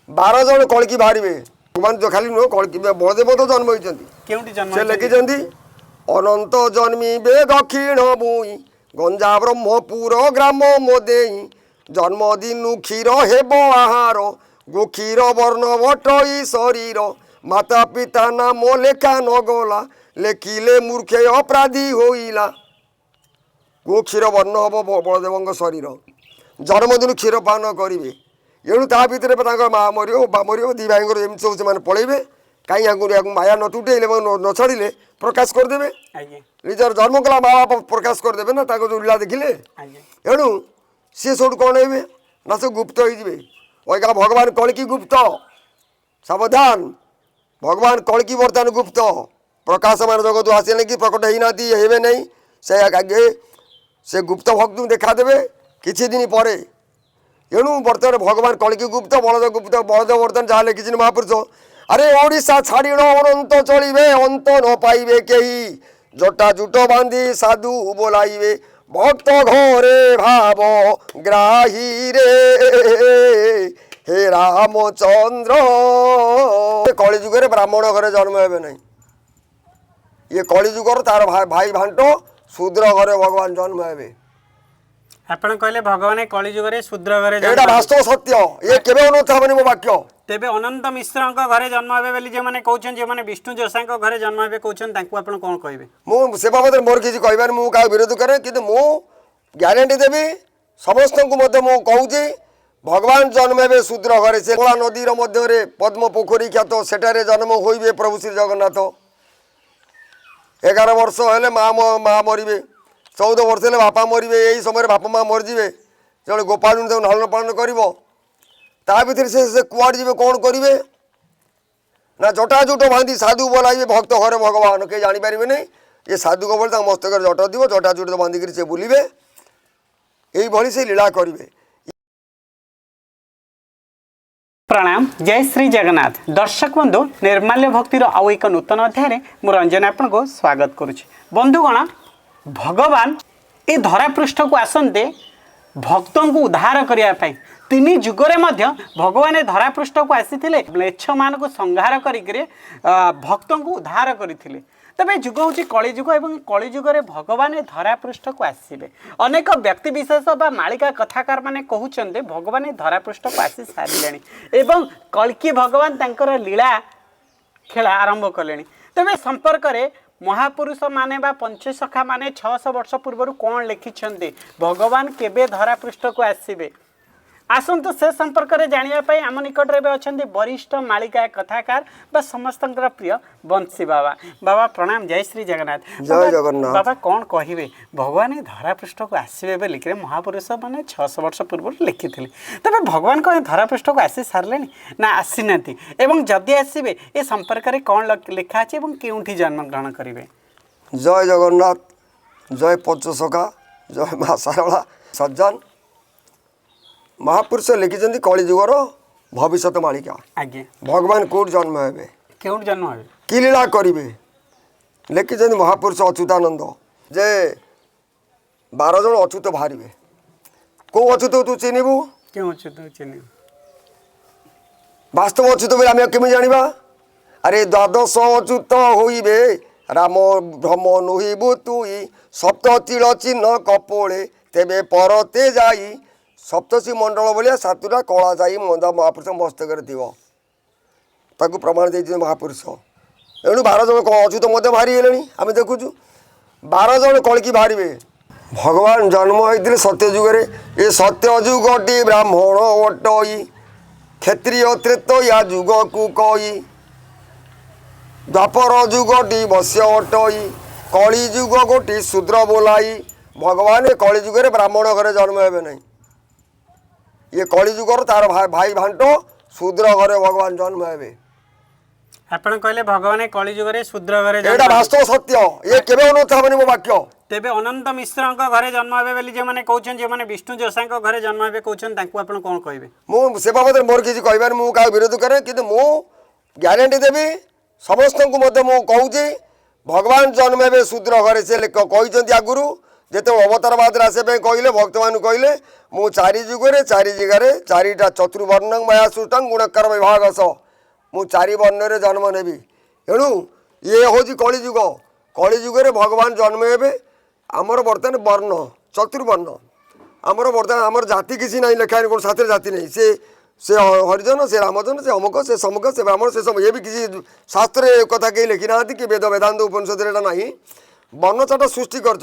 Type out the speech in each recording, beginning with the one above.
12 जन कलकी बाहर भगवान जो खाली नुह कलकी बलदेव तो जन्म होती लिखिं अनंत जन्मी दक्षिण भूई गंजा ब्रह्मपुर ग्राम मोदे जन्मदिन क्षीर हेब आहार गोक्षीर वर्ण बटई शरीर माता पिता नाम लेखा नगला लेखिले मूर्खे अपराधी होइला गोक्षीर वर्ण हम बलदेव शरीर जन्मदिन क्षीर पान करेंगे एणु ता भितर माँ मर बा मर दी भाई एमती सब से पलैबे कहीं माया न तुटेले न छाड़े प्रकाश करदे निजर जन्म कला माँ बाप प्रकाश करदे ना जो लीला देखिले एणु सी सब कौन हे ना सब गुप्त हो भगवान कलकी गुप्त सावधान भगवान कलकी बर्तमान गुप्त प्रकाशमान जगत आसे कि प्रकट होना हे नहीं से आगे से गुप्त भक्त देखादेवे किछि दिन पर एणु बर्तमान भगवान कलकी गुप्त बलद बर्तमान जहाँ लिखि महापुरुष अरे ओडिशा छाड़ी अनंत चलिए अंत न पाइबे कही जटा जुट बांधी साधु बोलाइबे भक्त घरे भाव ग्राही रे हे रामचंद्र कलिजुगे ब्राह्मण घरे जन्म हे नहीं ये कलिजुगर तार भाई भांट शूद्र घरे भगवान जन्म हे आपण कहले भगवान कलिजुगे शूद्र घरे एटा वास्तव सत्य ये केबे अनर्थ हेबनी मो वाक्य तेबे अनंत मिश्र घरे जन्म हे बोली जे माने कहउछन जे माने विष्णु जोसा घरे जन्म हे कहउछन तांको आपण कोन कहबे मु से बाबत मोर किछि कहबार मु का विरोध करे किंतु मु ग्यारंटी देबी समस्त को मते मु कहउछि भगवान जन्म हे शूद्र घरे से कोला नदीर मध्य रे पद्म पोखरी ख्यात सेटारे जन्म होइबे प्रभु श्री जगन्नाथ 11 वर्ष हेले माँ मरिबे 14 वर्ष हेले बापा मरिबे यही समय बापा माँ मरजिबे जो गोपाल लालन पालन करिवो ता भीतर से कुआड़ जी कौन करेंगे ना जटाजुट बांधी साधु बोलाइए भक्त घरे भगवान कहीं जानीपारे नहीं ये साधु को बोले मस्तक जट दिव जटाजुट बांधिक से बुलवे यही से लीला करेंगे। प्रणाम जय श्री जगन्नाथ दर्शक बंधु निर्माल्य भक्तिर आउ एक नूतन अध्याय मु रंजन आपन को स्वागत करुच्ची बंधुगण भगवान ये धरापृष्ठ को आसते भक्तों को उद्धार करने तीन जुगरे मध्य भगवान धरापृष्ठ को आसी म्लेच्छ मान को संहार करिके भक्तों को उद्धार करते तबे जुग हूँ कलिजुग और कलिजुगे भगवान धरापृष्ठ को आसबे अनेक व्यक्ति विशेष बा मालिका कथाकार माने कहते भगवान धरापृष्ठ को आसी सारे एवं कल्कि भगवान तांकर लीला खेला आरंभ कले तबे संपर्क में महापुरुष माने बा पंचसखा माने 600 वर्ष पूर्व कौन लिखिं भगवान केबे धरापृष्ठ को आसबे आसतु से संपर्क में जानापी आम निकट में अच्छा वरिष्ठ मालिका कथाकार बा समस्त प्रिय बंशी बाबा बाबा प्रणाम जय श्री जगन्नाथ जय जगन्नाथ बाबा कौन कहे भगवान धरापृष्ठ को आसबे बोलिक महापुरुष मैंने 600 वर्ष पूर्व लिखी तबे भगवान कौन धरापृष्ठ को आसी सारे ना आसी ना एवं जदि आसबे ए संपर्क में कौन लिखा अच्छे केउठी जन्म ग्रहण करेंगे जय जगन्नाथ जय पंचसखा जय माँ सारा सज्जन महापुरुष लिखिं कलिजुगर भविष्य मालिका आगे भगवान कौट जन्म हे केउठ जन्म हे कि लीला करेंगे लिखिं महापुरुष अच्युतानंद जे 12 जन अच्युत बाहर कौ अच्युत तू चिन्हबू क्यों अच्युत चिन्ह वास्तव अच्युत बोले आम केमी जाना अरे द्वादश अच्युत होइबे राम भ्रम नुहिबू तुई सप्त तिल चिन्ह कपोले तेबे परते जाई सप्तशी मंडल भाया सातुटा कला जाई मंदा महापुरुष मस्तक थी प्रमाण दे महापुरुष एणु 12 जन अच्युत मध्य बाहरी हेले आम देखुचु 12 जन कलकी बाहर भगवान जन्म होते सत्य जुगे ये सत्य जुगटी ब्राह्मण वटई क्षत्रिय त्रेत या जुग को कई द्वापर जुगटी वश्य वटई कली जुग गोटी शूद्र बोलाई भगवान कली जुगे ब्राह्मण घरे जन्म हे नहीं ये कलिजुगर तार भाई भांट शूद्र घरे भगवान जन्म हे आपण कहले भगवान कलिजुगे शूद्र घरे एटा वास्तव सत्य ये केबे अनर्थ हेबनी मो वाक्य तेबे अनंत मिश्र घरे जन्म हे बोली जे माने कहउछन जे माने विष्णु जोसा घरे जन्म हे कहउछन तांको आपण कोन कहबे मु से बाबत मोर किछि कहबार मु का विरोध करे किंतु मु ग्यारंटी देबी समस्त को मते मु कहउछि भगवान जन्म हे शूद्र घरे से कहिसंती आगुरु जिते अवतारवाद आसे कहले भक्त मान कहले मु चारि जुगरे चारि जगार चारिटा चतुर्वर्ण माया सृष्टं गुणकर विभाग सह मु चारि वर्ण जन्म नेबी एणु ये हूँ कलिजुग कलिजुगे भगवान जन्म हे आमर बर्तमान वर्ण चतुर्वर्ण आमर बर्तमान आमर जाति किसी ना लिखा कौन साथ जाति नहीं से हरिजन से रामजन से अमुक से समुक से ब्राह्मण से सब ये भी किसी शास्त्र कथा कहीं लिखी ना कि वेद वेदांत उपनिषद ना वर्ण चाट सृष्टि कर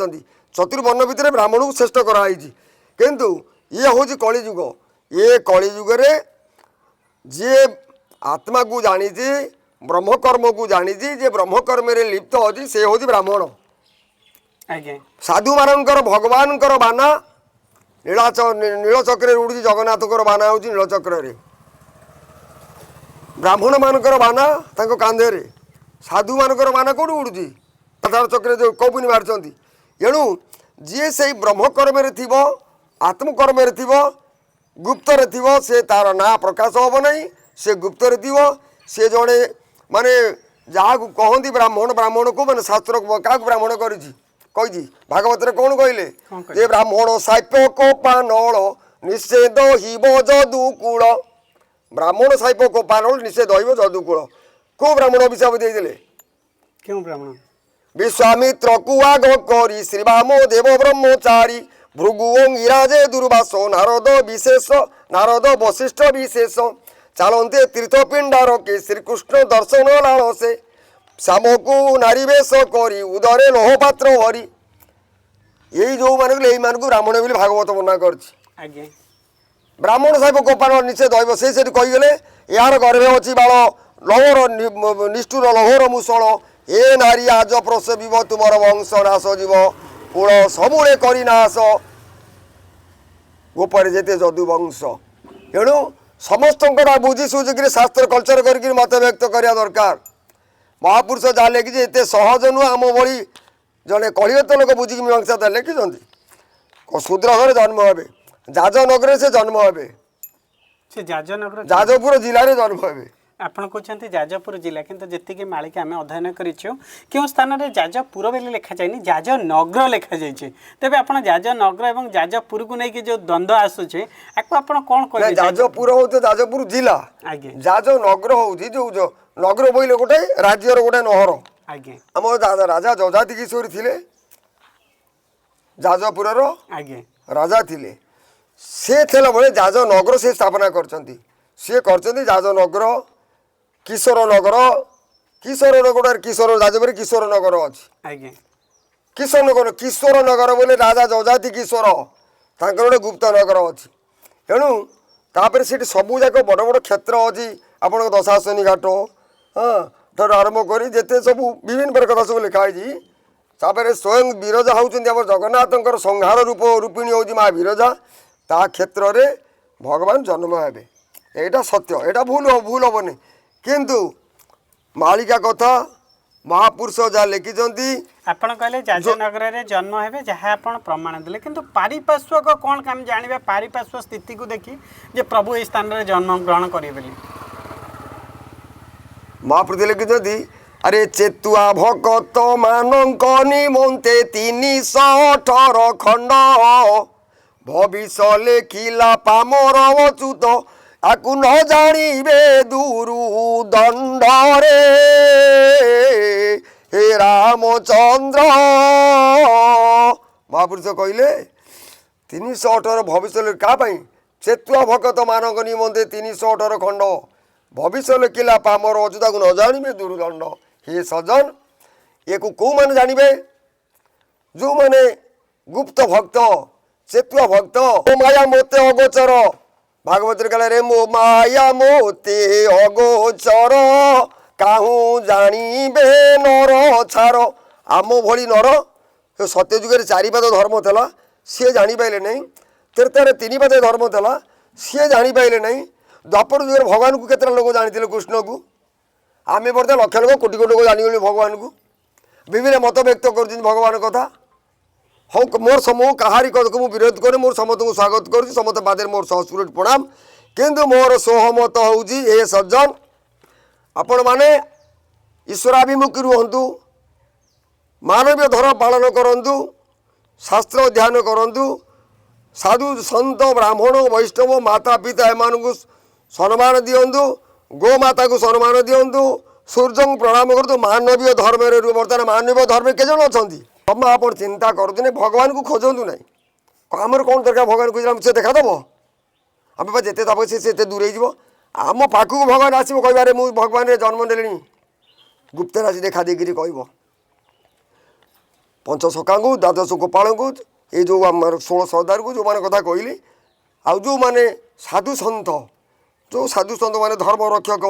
चतुर्वर्ण भितर ब्राह्मण को श्रेष्ठ कराई किंतु ये हूँ कलिजुग ये कलिजुगे जी आत्मा को जानी ब्रह्मकर्म को जानी जे ब्रह्मकर्म लिप्त अच्छी से हूँ ब्राह्मण साधु मानकर भगवान बाना नीलचक्र उड़ी जगन्नाथ बाना हूँ नीलचक्र ब्राह्मण मानकर बाना कांधे साधु मानकर बाना कौट उड़ूँ आधार चक्र जो कौपुनी मार्च एणु जी से ब्रह्मकर्म आत्मकर्म गुप्त से तार ना प्रकाश हम ना से गुप्त सी जड़े माने जहाँ कहती ब्राह्मण ब्राह्मण को मैंने शास्त्र क्या ब्राह्मण करी भागवत कौन कहले जे ब्राह्मण साइप कोपानल निषेध हिब जदुकूल ब्राह्मण साइप कोपानल निषेध हिब जदुकूल को ब्राह्मण अभिशाप देते क्यों ब्राह्मण विश्वामित्र को आग करी श्रीवामो देव ब्रह्मचारी भृगुओं इराजे दुर्वासो नारद विशेष नारद वशिष्ठ विशेष चलते तीर्थपिंडार के श्रीकृष्ण दर्शन लाल से श्याम को नारीवेश करी उदरे लोहपात्र हरि यही जो मान ब्राह्मण बोली भागवत बना कर ब्राह्मण साहेब गोपाल निषेध दैव से कहीगले यार गर्भे अच्छी बाल लहर निष्ठुर लहर मुसल ए नारी आज प्रसविव तुमर वंश नाश जीव कूल सबुले करनाश गोपर जेते जदुवंश एणु समस्त बुझी सुझिक शास्त्र कल्चर कर मत व्यक्त करने दरकार महापुरुष जहाँ लिखी एत सहज नुह आम भली जड़े कलिगत लोक बुझिक मीमांसा लिखिं शूद्र घर जन्म हे जाजनगर से जन्म हे जाजपुर जिले में जन्म हे आपण कहते जाजपुर जिला किंतु जी मालिका आम अध्ययन करूँ स्थान में जाजपुर बोली लिखा जाए जाजनगर लिखा जाए तेरे आप जाजनगर और जाजपुर को लेकिन जो द्वंद्व आसूचे आपड़ कौन कह जाजपुर हूँ जाजपुर जिला जाजनगर हूँ जो नगर बोले गोटे राज्यर गोटे नहर आम राजा जजाति किशोरी थे जाजपुर राजा थे से बेले जाजनगर से स्थापना कर जाजनगर किशोर नगर किशोर जाजपुर किशोर नगर अच्छी किशोर नगर बोले राजा जजाति किशोर गोटे गुप्त नगर अच्छी तेणु तापर से सबू जाक बड़ बड़ क्षेत्र अच्छी आपण दशाशनी घाट हाँ ठार आरंभ कर जिते सब विभिन्न प्रकार सब लिखाई तापर स्वयं विरजा होती जगन्नाथ संहार रूपिणी हूँ माँ विरजा ता क्षेत्र में भगवान जन्म हे यहाँ सत्य यहाँ भूल हेनी किंतु मालिका कथा महापुरुष जहाँ लिखिं आपण कहले जाजनगर रे जन्म हेबे जहाँ आपण प्रमाण देले किंतु पारिपार्श्विक कौन काम जानिबा पारिपार्श्विक स्थिति को देखी जे प्रभु इस स्थान रे जन्म ग्रहण करिए बोली महाप्रभु लिखिं अरे चेतुआ भक्त मानक निमंते 318 खंड भविष्य लेखिला पामर अच्युत आकु न जानिबे दूरु दंड रे हे रामचंद्र महापुरुष कहले 318 भविष्य क्या चेतुआ भक्त मानक निमंते 318 खंड भविष्य लिखिला पामर अच्युता को न जानिबे दुर्दंड हे सज्जन ये को मैंने जानवे जो मैंने गुप्त भक्त चेतुआ भक्त ओ माया मोते अगोचर भागवत कहला रे मो माया मोते अगोचर काहू जानिबे नर छार आम भली नर सत्य जुगे चारिपाद धर्म था सी जापारे नहीं त्रेतार 3 पाद धर्म था सी जापारे नहीं द्वापर जुगे भगवान को केतटा लोक जानी कृष्ण को आमे बर्तमान लक्ष लोक कोटी कोटी लोक जानी भगवान को विभिन्न मत व्यक्त कर भगवान कथा हाँ मोर समूह कहारी कथा को विरोध करे मोर समस्त को स्वागत कर समस्त बादे मोर सहस्फुट प्रणाम किंतु मोर सहमत हूँ ए सज्जन आपण मैंने ईश्वराभिमुखी रुहतु मानवीय धर्म पालन करूँ शास्त्र अध्ययन करंतु साधु संत ब्राह्मण वैष्णव माता पिता एमानकु सम्मान दियंतु गोमाता को सम्मान दियंतु सूर्य को प्रणाम करतु मानवीय धर्म बर्तमान मानवीय धर्म के जन अच्छा तुम आप चिंता करूँ भगवान को खोजतु ना आमर कौन दरकार भगवान को से देखादेव आम जिते तप से दूरे आम पाखक भगवान आसो कह मुझे भगवान जन्म ने गुप्त राशि देखा देकर कह पंच सखा को द्वादश गोपाल को ये जो आम 16 सरदार को जो मैंने कथा कहली आउ जो मैंने साधु सन्थ जो साधु सन्थ मैंने धर्म रक्षक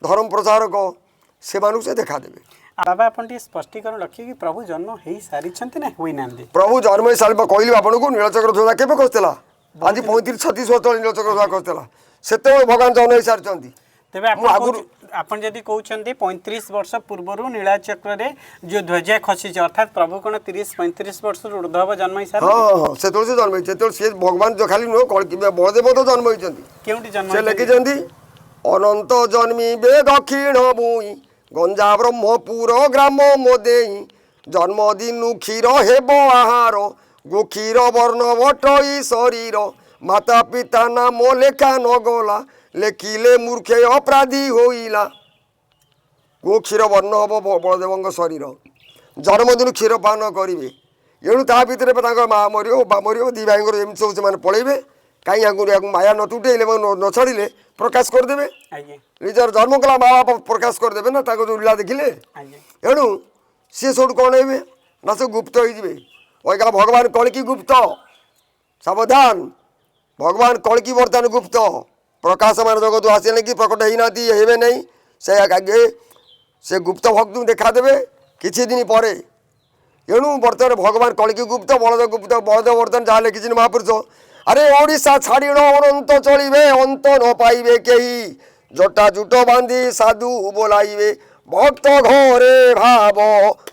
धर्म प्रचारक से देखादेवे बाबा आप स्पष्टीकरण रखिए कि प्रभु जन्म हो सारी ना हुई ना प्रभु जन्म हो सारी कहली आपको नीलचक्र ध्वजा केवे खसला आज 35-36 वर्ष तले नीलचक्र ध्वजा खसला से भगवान जन्म हो सारी तेरे आपन जदि कहते 35 वर्ष पूर्व नीलाचक्र रे जो ध्वजा खसी अर्थात प्रभु कौन 30-35 वर्ष ऊर्ध्व जन्म ही सारे हाँ से जन्म से भगवान जो खाली नुह बलदेव तो जन्म होती जन्म लिखिं अनंत जन्मी बे दक्षिण भूई गंजा ब्रह्मपुर ग्राम मोदे जन्मदिन क्षीर हेब आहार गोक्षीर वर्ण बटई शरीर माता पिता नाम लेखा नगला लेखिले मूर्खे अपराधी होइला गोक्षीर वर्ण हम बलदेव शरीर जन्मदिन क्षीर पान करेंगे एणु ता भितर माँ मर बा मर दी भाई एमती सब से पलैबे कहीं माया न तुटेले न छाड़े प्रकाश करदे निजर जन्म कला माँ बाप प्रकाश करदे ना जो लीला देखिले एणु सी सब कौन हे ना सब गुप्त हो भगवान कलकी गुप्त सावधान भगवान कलकी बर्तमान गुप्त प्रकाशमान जगत आसे कि प्रकट होना हे नहीं से आगे से गुप्त भक्त देखादेवे किसी दिन पर एणु बर्तमान भगवान कलकी गुप्त बलदेव बर्तमान जहाँ लिखी महापुरुष अरे ओडिशा छाड़ अनंत चलिए अंत न पाइबे कही जटा जुट बांधी साधु बोलाइबे भक्त घरे भाव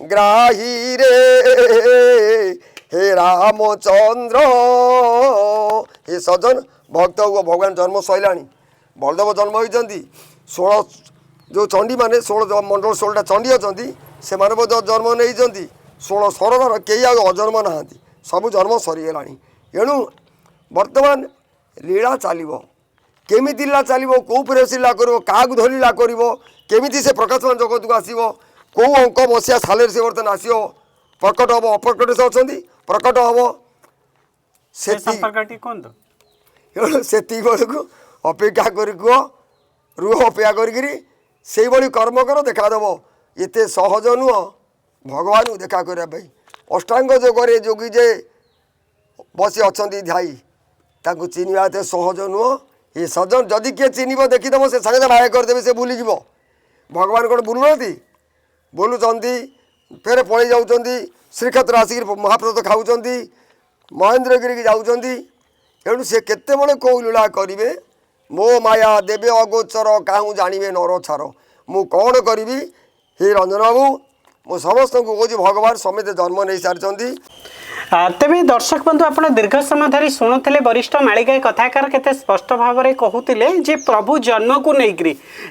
ग्राही रे हे रामचंद्र हे सज्जन भक्त भगवान जन्म सैला बलदेव जन्म होती 16 जो चंडी माने 16 मंडल 16टा चंडी अच्छा से जन्म नहीं 16 सरदार कई अजन्म ना सब जन्म सरीगला एणु वर्तमान लीला चलो केमी लीला चलो कौ प्रेस लीला कर क्या धरी लीला कर केमी से प्रकाशमान जगत को आसो कौ अंक मसीहा साल से बर्तमान आसो प्रकट हम अप्रकट से अच्छा प्रकट हम से बेलू अपेक्षा कर रुह अपेक्षा कर कर्म कर देखादेव एत सहज नुह भगवान को देखा करने अष्टांग जोगे जोगी जे बसी अच्छा ध्याई ताकू चिन्हवा एत सहज नुह ये सज्जन जदि किए चिन्ह देखीदेव से सागे माया करदे से भूलीज भगवान कौन बुलूना बुलूँ फेर पलि जाऊँ श्रीक्षेत्र आसिक महाप्रसाद खाऊँ महेंद्रगिरी जाऊँ एणु से केतबले कौ लीला करेंगे मो माया देवे अगोचर काहू जानवे नर छार मु कौन करी हे रंजन बाबू मु समस्त को कौच भगवान समेत जन्म नहीं सारी तेज दर्शक बंधु आप दीर्घ समय धरी शुणुले वरिष्ठ मालिका कथाकार केते स्पष्ट भाव में कहते जे प्रभु जन्म को लेकर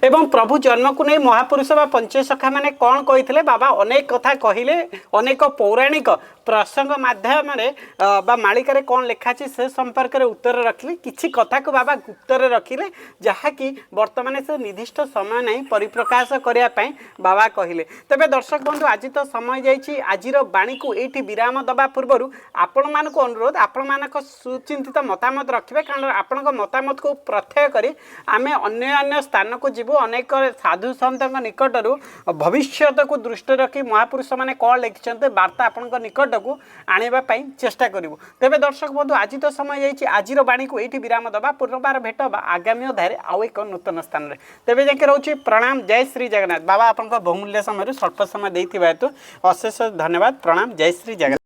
एवं प्रभु जन्म को नहीं महापुरुष बा पंचसखा मैंने कौन कही बाबा अनेक कथा कहले अनेक पौराणिक प्रसंग माध्यम बा मालिकार कौन लिखाची से संपर्क में उत्तर रखिले किसी कथा को बाबा गुप्तर रखिले जहाँकि बर्तमान से निर्दिष्ट समय नहीं परिप्रकाश करने बाबा कहले तेज दर्शक बंधु आज तो समय जाइए आज बाणी को ये विराम दबा पूर्व आपण मान अनुरोध आपण मान सुचिंतित मतामत रखिए कारण आपण मतामत को प्रत्यय करी आमे अन्य स्थान को जीवु अनेक साधु सन्त निकटर भविष्य को दृष्टि रखी महापुरुष मैंने कौन लिखिं वार्ता आपण निकट को आने चेष्टा करूँ तेज दर्शक बंधु आज तो समय जाइए आज बाणी को ये विराम दबा पुनर्बार भेट आगामी अध्याय आउ एक नूतन स्थान में तेज जाके रोचे प्रणाम जय श्री जगन्नाथ बाबा आपण बहुमूल्य समय स्वल्प समय देते हेतु अशेष धन्यवाद प्रणाम जय श्री जगन्नाथ।